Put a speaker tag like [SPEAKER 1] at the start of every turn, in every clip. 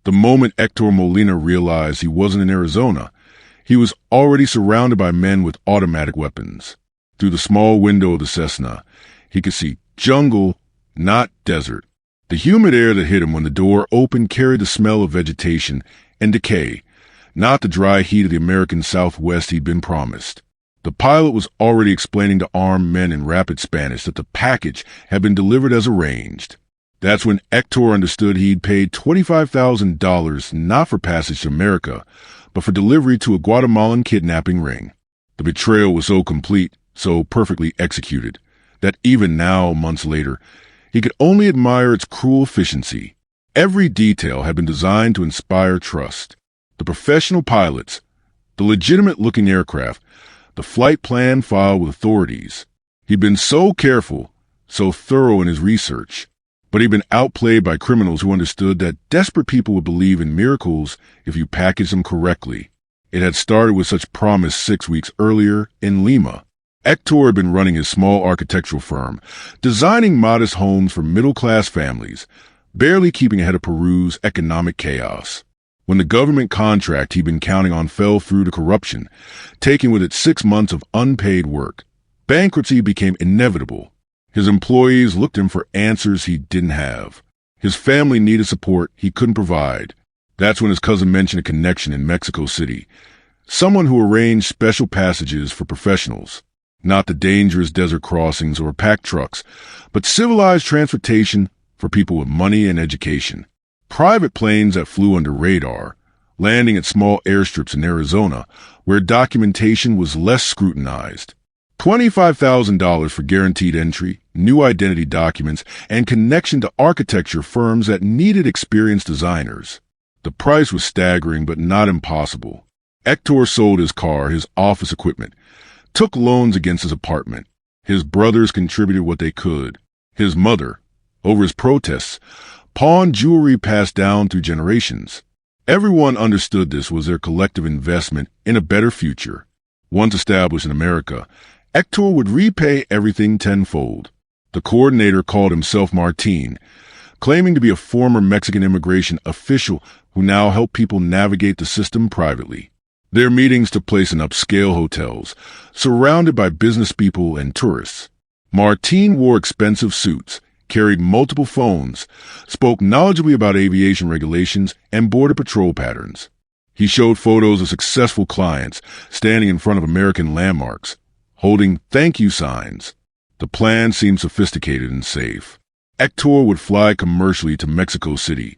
[SPEAKER 1] The moment Héctor Molina realized he wasn't in Arizona, he was already surrounded by men with automatic weapons. Through the small window of the Cessna, he could see jungle, not desert. The humid air that hit him when the door opened carried the smell of vegetation and decay, not the dry heat of the American Southwest he'd been promised. The pilot was already explaining to armed men in rapid Spanish that the package had been delivered as arranged. That's when Héctor understood he'd paid $25,000 not for passage to America, but for delivery to a Guatemalan kidnapping ring. The betrayal was so complete, so perfectly executed, that even now, months later, he could only admire its cruel efficiency. Every detail had been designed to inspire trust. The professional pilots, the legitimate-looking aircraft, the flight plan filed with authorities. He'd been so careful, so thorough in his research. But he'd been outplayed by criminals who understood that desperate people would believe in miracles if you packaged them correctly. It had started with such promise 6 weeks earlier in Lima. Héctor had been running his small architectural firm, designing modest homes for middle-class families, barely keeping ahead of Peru's economic chaos. When the government contract he'd been counting on fell through to corruption, taking with it 6 months of unpaid work, bankruptcy became inevitable. His employees looked to him for answers he didn't have. His family needed support he couldn't provide. That's when his cousin mentioned a connection in Mexico City, someone who arranged special passages for professionals, not the dangerous desert crossings or packed trucks, but civilized transportation for people with money and education. Private planes that flew under radar, landing at small airstrips in Arizona, where documentation was less scrutinized. $25,000 for guaranteed entry, new identity documents, and connection to architecture firms that needed experienced designers. The price was staggering but not impossible. Héctor sold his car, his office equipment, took loans against his apartment. His brothers contributed what they could. His mother, over his protests, pawned jewelry passed down through generations. Everyone understood this was their collective investment in a better future. Once established in America, Héctor would repay everything tenfold. The coordinator called himself Martín, claiming to be a former Mexican immigration official who now helped people navigate the system privately. Their meetings took place in upscale hotels, surrounded by business people and tourists. Martín wore expensive suits, carried multiple phones, spoke knowledgeably about aviation regulations and border patrol patterns. He showed photos of successful clients standing in front of American landmarks, holding thank you signs. The plan seemed sophisticated and safe. Héctor would fly commercially to Mexico City,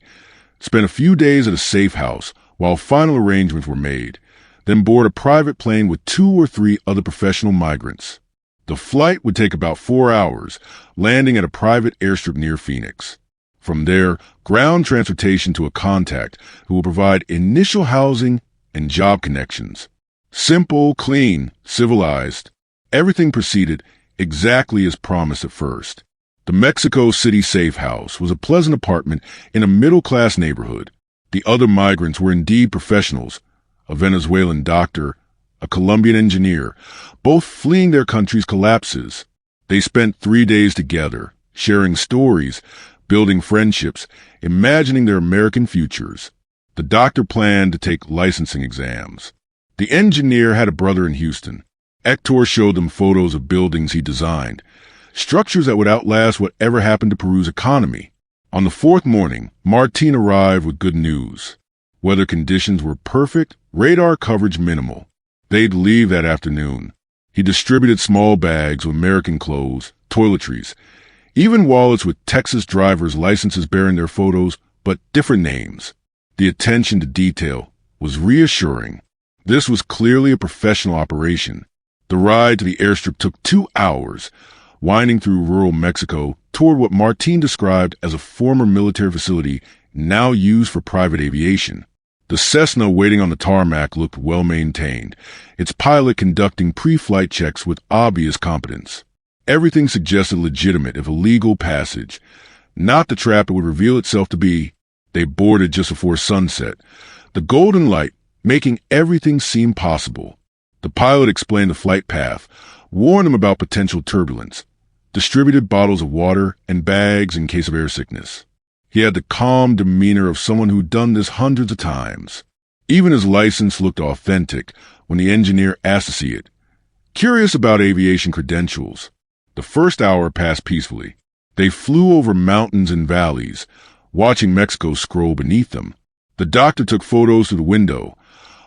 [SPEAKER 1] spend a few days at a safe house while final arrangements were made, then board a private plane with 2 or 3 other professional migrants. The flight would take about 4 hours, landing at a private airstrip near Phoenix. From there, ground transportation to a contact who will provide initial housing and job connections. Simple, clean, civilized. Everything proceeded exactly as promised at first. The Mexico City safe house was a pleasant apartment in a middle-class neighborhood. The other migrants were indeed professionals, a Venezuelan doctor, a Colombian engineer, both fleeing their country's collapses. They spent 3 days together, sharing stories, building friendships, imagining their American futures. The doctor planned to take licensing exams. The engineer had a brother in Houston. Héctor showed them photos of buildings he designed, structures that would outlast whatever happened to Peru's economy. On the 4th morning, Martín arrived with good news. Weather conditions were perfect, radar coverage minimal. They'd leave that afternoon. He distributed small bags of American clothes, toiletries, even wallets with Texas drivers' licenses bearing their photos, but different names. The attention to detail was reassuring. This was clearly a professional operation. The ride to the airstrip took 2 hours, winding through rural Mexico toward what Martín described as a former military facility now used for private aviation. The Cessna waiting on the tarmac looked well-maintained, its pilot conducting pre-flight checks with obvious competence. Everything suggested legitimate, if illegal, passage, not the trap it would reveal itself to be. They boarded just before sunset, the golden light making everything seem possible. The pilot explained the flight path, warned them about potential turbulence, distributed bottles of water and bags in case of air sickness. He had the calm demeanor of someone who'd done this hundreds of times. Even his license looked authentic when the engineer asked to see it. Curious about aviation credentials, the first hour passed peacefully. They flew over mountains and valleys, watching Mexico scroll beneath them. The doctor took photos through the window,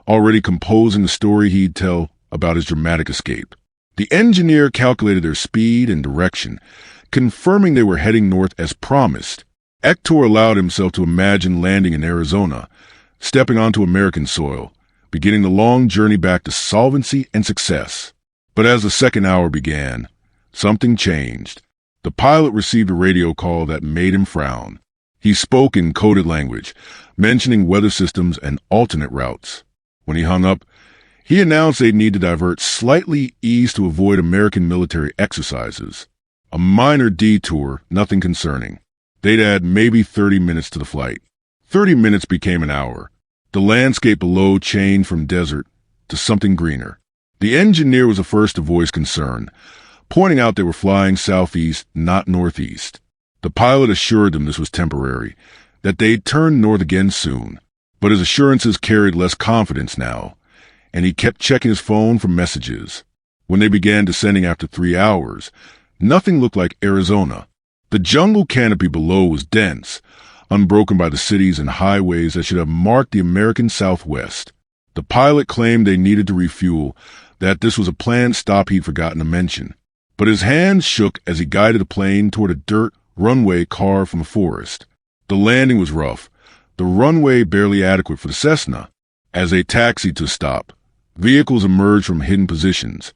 [SPEAKER 1] already composing the story he'd tell about his dramatic escape. The engineer calculated their speed and direction, confirming they were heading north as promised. Héctor allowed himself to imagine landing in Arizona, stepping onto American soil, beginning the long journey back to solvency and success. But as the second hour began, something changed. The pilot received a radio call that made him frown. He spoke in coded language, mentioning weather systems and alternate routes. When he hung up, he announced they'd need to divert slightly east to avoid American military exercises. A minor detour, nothing concerning. They'd add maybe 30 minutes to the flight. 30 minutes became an hour. The landscape below changed from desert to something greener. The engineer was the first to voice concern, pointing out they were flying southeast, not northeast. The pilot assured them this was temporary, that they'd turn north again soon. But his assurances carried less confidence now, and he kept checking his phone for messages. When they began descending after 3 hours, nothing looked like Arizona. The jungle canopy below was dense, unbroken by the cities and highways that should have marked the American Southwest. The pilot claimed they needed to refuel, that this was a planned stop he'd forgotten to mention. But his hands shook as he guided the plane toward a dirt runway carved from a forest. The landing was rough, the runway barely adequate for the Cessna. As they taxied to a stop, vehicles emerged from hidden positions.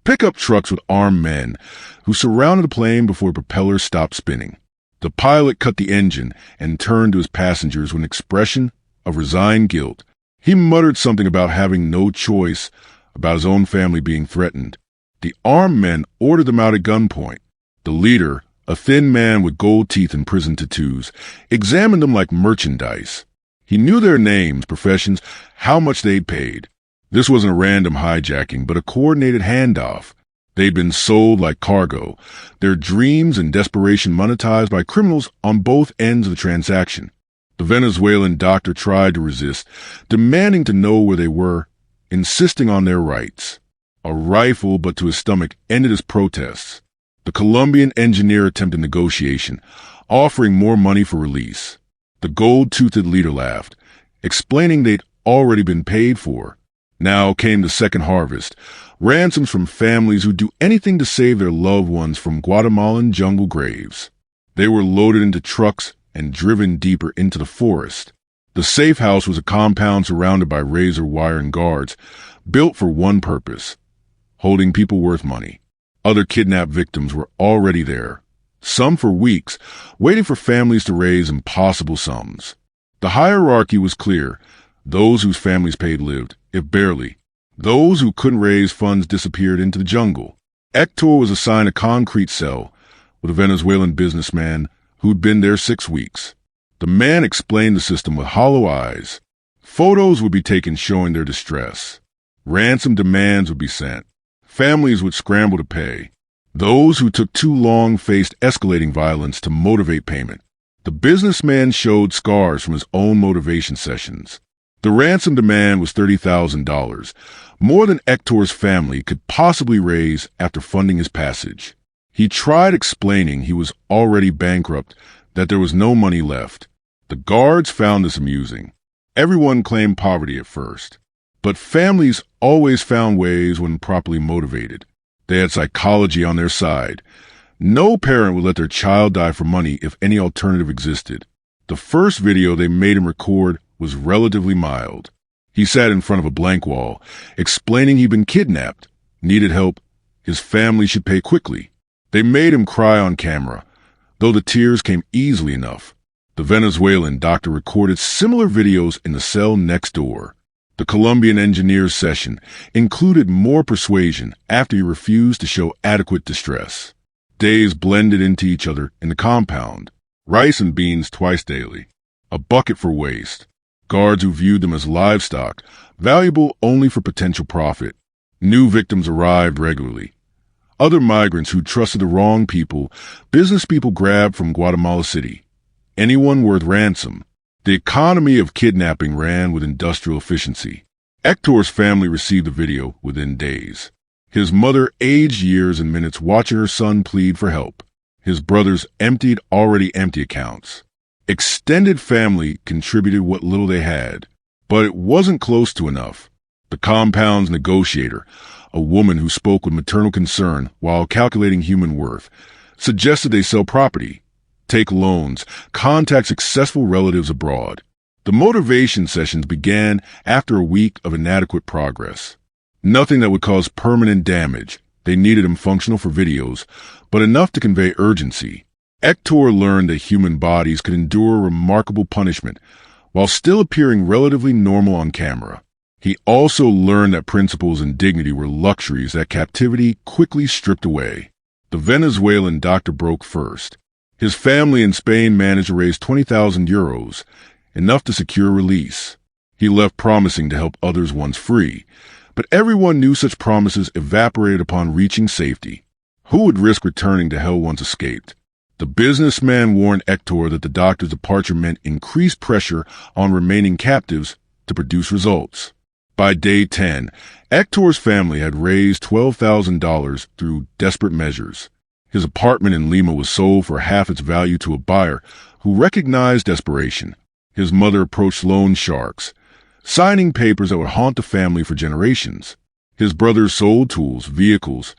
[SPEAKER 1] Pickup trucks with armed men who surrounded the plane before the propellers stopped spinning. The pilot cut the engine and turned to his passengers with an expression of resigned guilt. He muttered something about having no choice, about his own family being threatened. The armed men ordered them out at gunpoint. The leader, a thin man with gold teeth and prison tattoos, examined them like merchandise. He knew their names, professions, how much they'd paid. This wasn't a random hijacking, but a coordinated handoff. They'd been sold like cargo, their dreams and desperation monetized by criminals on both ends of the transaction. The Venezuelan doctor tried to resist, demanding to know where they were, insisting on their rights. A rifle, but to his stomach, ended his protests. The Colombian engineer attempted negotiation, offering more money for release. The gold-toothed leader laughed, explaining they'd already been paid for. Now came the second harvest, ransoms from families who'd do anything to save their loved ones from Guatemalan jungle graves. They were loaded into trucks and driven deeper into the forest. The safe house was a compound surrounded by razor wire and guards, built for one purpose: holding people worth money. Other kidnapped victims were already there, some for weeks, waiting for families to raise impossible sums. The hierarchy was clear. Those whose families paid lived, if barely. Those who couldn't raise funds disappeared into the jungle. Héctor was assigned a concrete cell with a Venezuelan businessman who'd been there 6 weeks. The man explained the system with hollow eyes. Photos would be taken showing their distress. Ransom demands would be sent. Families would scramble to pay. Those who took too long faced escalating violence to motivate payment. The businessman showed scars from his own motivation sessions. The ransom demand was $30,000, more than Héctor's family could possibly raise after funding his passage. He tried explaining he was already bankrupt, that there was no money left. The guards found this amusing. Everyone claimed poverty at first, but families always found ways when properly motivated. They had psychology on their side. No parent would let their child die for money if any alternative existed. The first video they made him record was relatively mild. He sat in front of a blank wall, explaining he'd been kidnapped, needed help, his family should pay quickly. They made him cry on camera, though the tears came easily enough. The Venezuelan doctor recorded similar videos in the cell next door. The Colombian engineer's session included more persuasion after he refused to show adequate distress. Days blended into each other in the compound. Rice and beans twice daily. A bucket for waste. Guards who viewed them as livestock, valuable only for potential profit. New victims arrived regularly. Other migrants who trusted the wrong people, business people grabbed from Guatemala City. anyone worth ransom. The economy of kidnapping ran with industrial efficiency. Héctor's family received the video within days. His mother aged years and minutes watching her son plead for help. His brothers emptied already empty accounts. Extended family contributed what little they had, but it wasn't close to enough. The compound's negotiator, a woman who spoke with maternal concern while calculating human worth, suggested they sell property, take loans, contact successful relatives abroad. The motivation sessions began after a week of inadequate progress. Nothing that would cause permanent damage. They needed him functional for videos, but enough to convey urgency. Héctor learned that human bodies could endure remarkable punishment while still appearing relatively normal on camera. He also learned that principles and dignity were luxuries that captivity quickly stripped away. The Venezuelan doctor broke first. His family in Spain managed to raise 20,000 euros, enough to secure release. He left promising to help others once free, but everyone knew such promises evaporated upon reaching safety. Who would risk returning to hell once escaped? The businessman warned Héctor that the doctor's departure meant increased pressure on remaining captives to produce results. By day 10, Héctor's family had raised $12,000 through desperate measures. His apartment in Lima was sold for half its value to a buyer who recognized desperation. His mother approached loan sharks, signing papers that would haunt the family for generations. His brothers sold tools, vehicles,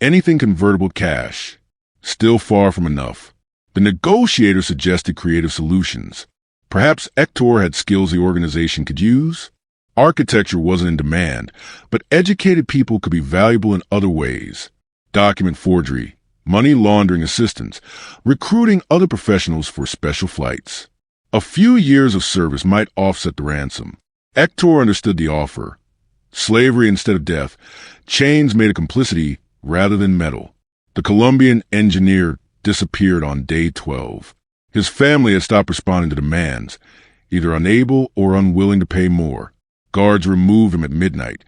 [SPEAKER 1] anything convertible cash. Still far from enough. The negotiator suggested creative solutions. Perhaps Héctor had skills the organization could use? Architecture wasn't in demand, but educated people could be valuable in other ways. Document forgery, money laundering assistance, recruiting other professionals for special flights. A few years of service might offset the ransom. Héctor understood the offer. Slavery instead of death, chains made of complicity rather than metal. The Colombian engineer disappeared on day 12. His family had stopped responding to demands, either unable or unwilling to pay more. Guards removed him at midnight,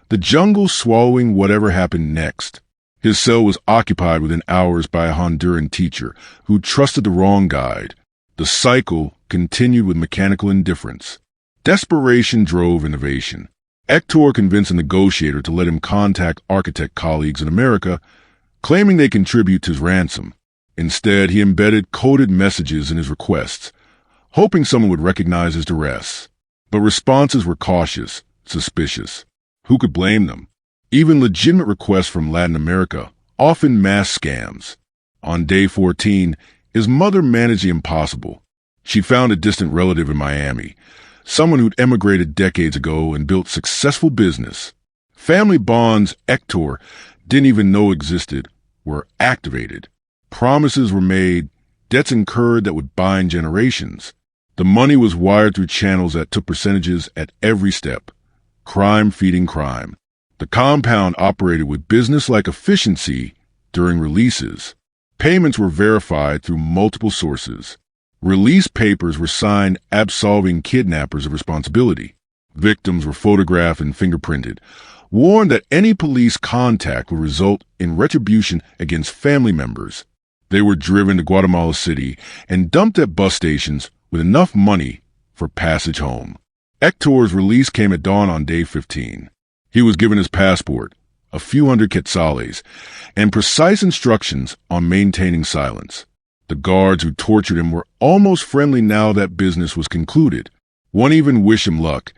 [SPEAKER 1] the jungle swallowing whatever happened next. His cell was occupied within hours by a Honduran teacher who trusted the wrong guide. The cycle continued with mechanical indifference. Desperation drove innovation. Héctor convinced a negotiator to let him contact architect colleagues in America, claiming they contribute to his ransom. Instead, he embedded coded messages in his requests, hoping someone would recognize his duress. But responses were cautious, suspicious. Who could blame them? Even legitimate requests from Latin America, often mass scams. On day 14, his mother managed the impossible. She found a distant relative in Miami, someone who'd emigrated decades ago and built successful business. Family bonds Héctor didn't even know existed were activated. Promises were made, debts incurred that would bind generations. The money was wired through channels that took percentages at every step. Crime feeding crime. The compound operated with business-like efficiency during releases. Payments were verified through multiple sources. Release papers were signed absolving kidnappers of responsibility. Victims were photographed and fingerprinted, warned that any police contact would result in retribution against family members. They were driven to Guatemala City and dumped at bus stations with enough money for passage home. Héctor's release came at dawn on day 15. He was given his passport, a few hundred quetzales, and precise instructions on maintaining silence. The guards who tortured him were almost friendly now that business was concluded. One even wished him luck,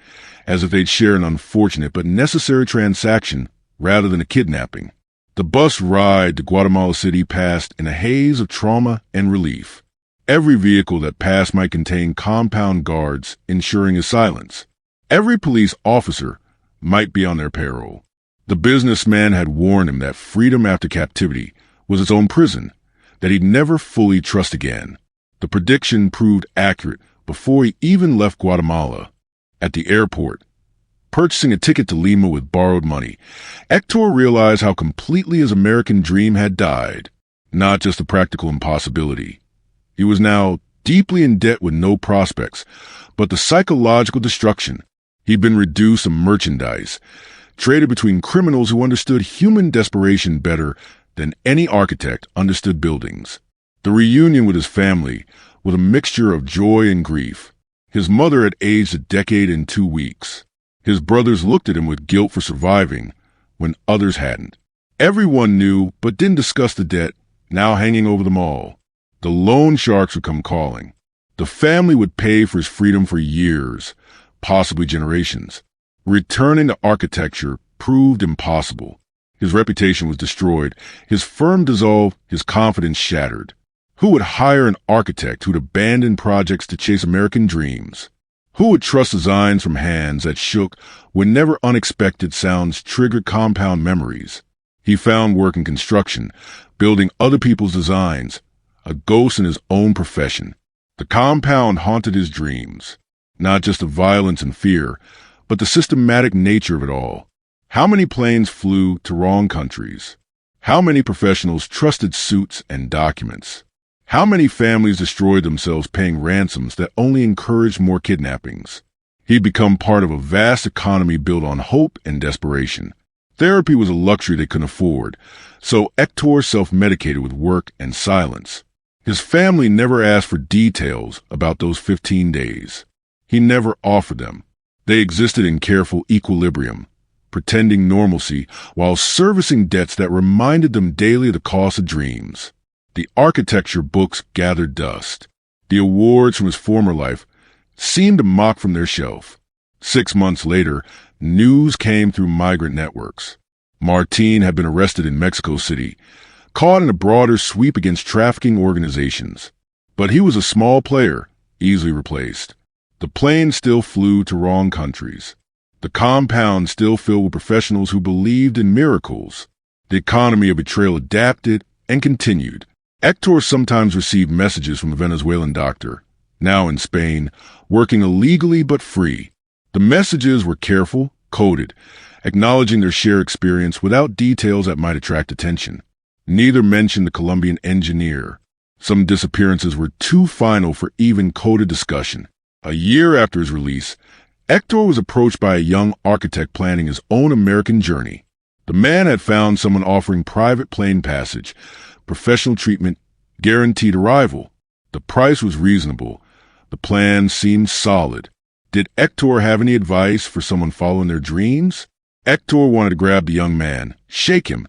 [SPEAKER 1] as if they'd share an unfortunate but necessary transaction rather than a kidnapping. The bus ride to Guatemala City passed in a haze of trauma and relief. Every vehicle that passed might contain compound guards ensuring his silence. Every police officer might be on their payroll. The businessman had warned him that freedom after captivity was its own prison, that he'd never fully trust again. The prediction proved accurate before he even left Guatemala. At the airport, purchasing a ticket to Lima with borrowed money, Héctor realized how completely his American dream had died. Not just a practical impossibility. He was now deeply in debt with no prospects, but the psychological destruction. He'd been reduced to merchandise, traded between criminals who understood human desperation better than any architect understood buildings. The reunion with his family was a mixture of joy and grief. His mother had aged a decade in 2 weeks. His brothers looked at him with guilt for surviving when others hadn't. Everyone knew but didn't discuss the debt now hanging over them all. The loan sharks would come calling. The family would pay for his freedom for years, possibly generations. Returning to architecture proved impossible. His reputation was destroyed, his firm dissolved, his confidence shattered. Who would hire an architect who'd abandon projects to chase American dreams? Who would trust designs from hands that shook when never unexpected sounds triggered compound memories? He found work in construction, building other people's designs, a ghost in his own profession. The compound haunted his dreams, not just the violence and fear, but the systematic nature of it all. How many planes flew to wrong countries? How many professionals trusted suits and documents? How many families destroyed themselves paying ransoms that only encouraged more kidnappings? He'd become part of a vast economy built on hope and desperation. Therapy was a luxury they couldn't afford, so Héctor self-medicated with work and silence. His family never asked for details about those 15 days. He never offered them. They existed in careful equilibrium, pretending normalcy while servicing debts that reminded them daily of the cost of dreams. The architecture books gathered dust. The awards from his former life seemed to mock from their shelf. 6 months later, news came through migrant networks. Martín had been arrested in Mexico City, caught in a broader sweep against trafficking organizations. But he was a small player, easily replaced. The plane still flew to wrong countries. The compound still filled with professionals who believed in miracles. The economy of betrayal adapted and continued. Héctor sometimes received messages from a Venezuelan doctor, now in Spain, working illegally but free. The messages were careful, coded, acknowledging their shared experience without details that might attract attention. Neither mentioned the Colombian engineer. Some disappearances were too final for even coded discussion. A year after his release, Héctor was approached by a young architect planning his own American journey. The man had found someone offering private plane passage, professional treatment, guaranteed arrival. The price was reasonable. The plan seemed solid. Did Héctor have any advice for someone following their dreams? Héctor wanted to grab the young man, shake him,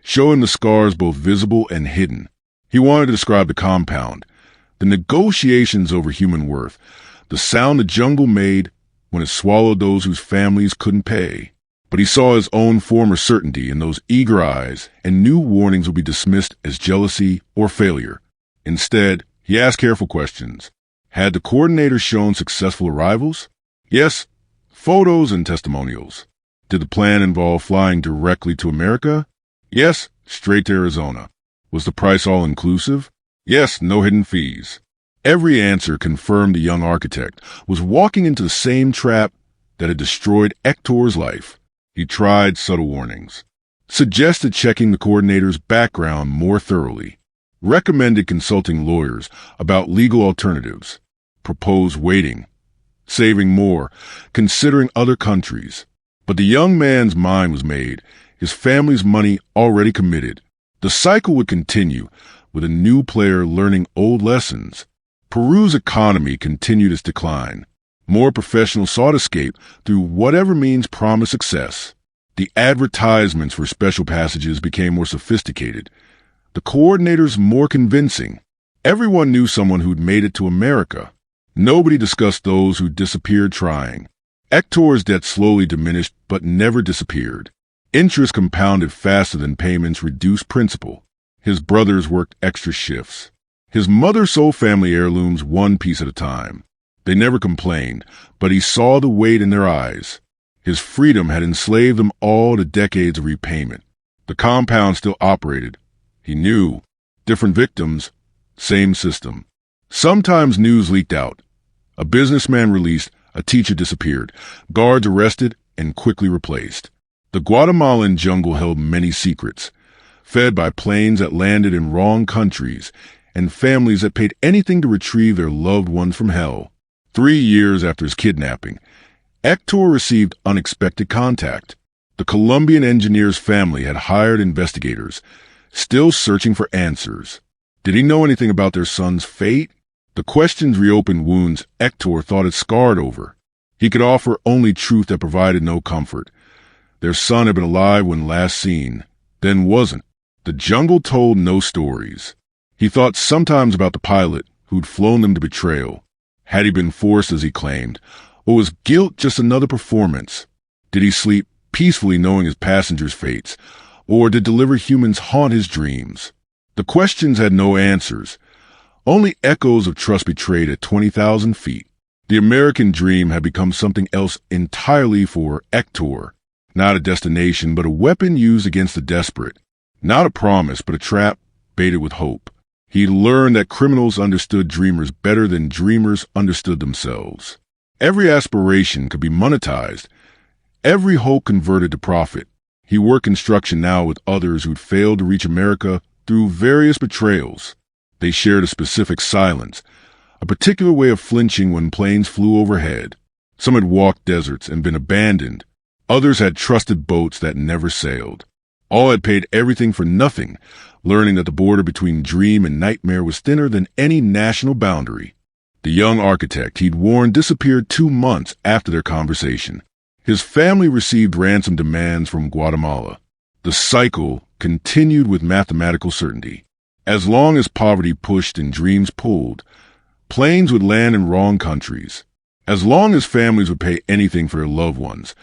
[SPEAKER 1] show him the scars both visible and hidden. He wanted to describe the compound, the negotiations over human worth, the sound the jungle made when it swallowed those whose families couldn't pay. But he saw his own former certainty in those eager eyes and knew warnings would be dismissed as jealousy or failure. Instead, he asked careful questions. Had the coordinator shown successful arrivals? Yes, photos and testimonials. Did the plan involve flying directly to America? Yes, straight to Arizona. Was the price all-inclusive? Yes, no hidden fees. Every answer confirmed the young architect was walking into the same trap that had destroyed Héctor's life. He tried subtle warnings, suggested checking the coordinator's background more thoroughly, recommended consulting lawyers about legal alternatives, proposed waiting, saving more, considering other countries. But the young man's mind was made, his family's money already committed. The cycle would continue, with a new player learning old lessons. Peru's economy continued its decline. More professionals sought escape through whatever means promised success. The advertisements for special passages became more sophisticated. The coordinators more convincing. Everyone knew someone who'd made it to America. Nobody discussed those who disappeared trying. Héctor's debt slowly diminished but never disappeared. Interest compounded faster than payments reduced principal. His brothers worked extra shifts. His mother sold family heirlooms one piece at a time. They never complained, but he saw the weight in their eyes. His freedom had enslaved them all to decades of repayment. The compound still operated. He knew. Different victims, same system. Sometimes news leaked out. A businessman released, a teacher disappeared, guards arrested and quickly replaced. The Guatemalan jungle held many secrets, fed by planes that landed in wrong countries and families that paid anything to retrieve their loved ones from hell. 3 years after his kidnapping, Héctor received unexpected contact. The Colombian engineer's family had hired investigators, still searching for answers. Did he know anything about their son's fate? The questions reopened wounds Héctor thought had scarred over. He could offer only truth that provided no comfort. Their son had been alive when last seen, then wasn't. The jungle told no stories. He thought sometimes about the pilot who'd flown them to betrayal. Had he been forced, as he claimed, or was guilt just another performance? Did he sleep peacefully knowing his passengers' fates, or did delivered humans haunt his dreams? The questions had no answers, only echoes of trust betrayed at 20,000 feet. The American dream had become something else entirely for Héctor, not a destination but a weapon used against the desperate. Not a promise, but a trap baited with hope. He learned that criminals understood dreamers better than dreamers understood themselves. Every aspiration could be monetized, every hope converted to profit. He worked construction now with others who'd failed to reach America through various betrayals. They shared a specific silence, a particular way of flinching when planes flew overhead. Some had walked deserts and been abandoned. Others had trusted boats that never sailed. All had paid everything for nothing, learning that the border between dream and nightmare was thinner than any national boundary. The young architect he'd warned disappeared 2 months after their conversation. His family received ransom demands from Guatemala. The cycle continued with mathematical certainty. As long as poverty pushed and dreams pulled, planes would land in wrong countries. As long as families would pay anything for their loved ones,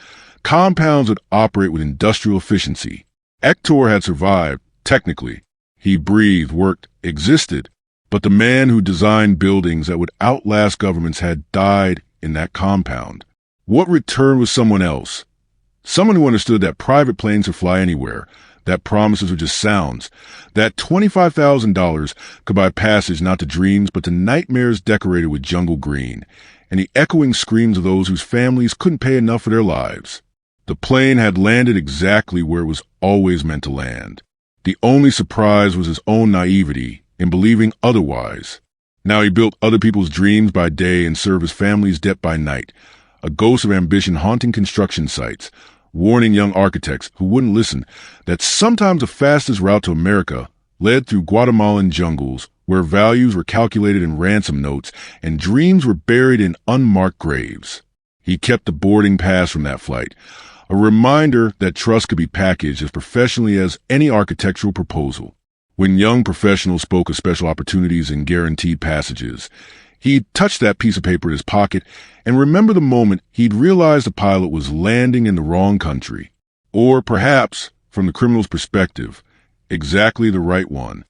[SPEAKER 1] compounds would operate with industrial efficiency. Héctor had survived, technically. He breathed, worked, existed. But the man who designed buildings that would outlast governments had died in that compound. What returned was someone else. Someone who understood that private planes could fly anywhere, that promises were just sounds, that $25,000 could buy passage not to dreams but to nightmares decorated with jungle green, and the echoing screams of those whose families couldn't pay enough for their lives. The plane had landed exactly where it was always meant to land. The only surprise was his own naivety in believing otherwise. Now he built other people's dreams by day and served his family's debt by night, a ghost of ambition haunting construction sites, warning young architects who wouldn't listen that sometimes the fastest route to America led through Guatemalan jungles where values were calculated in ransom notes and dreams were buried in unmarked graves. He kept the boarding pass from that flight, a reminder that trust could be packaged as professionally as any architectural proposal. When young professionals spoke of special opportunities and guaranteed passages, he'd touch that piece of paper in his pocket and remember the moment he'd realized the pilot was landing in the wrong country. Or perhaps, from the criminal's perspective, exactly the right one.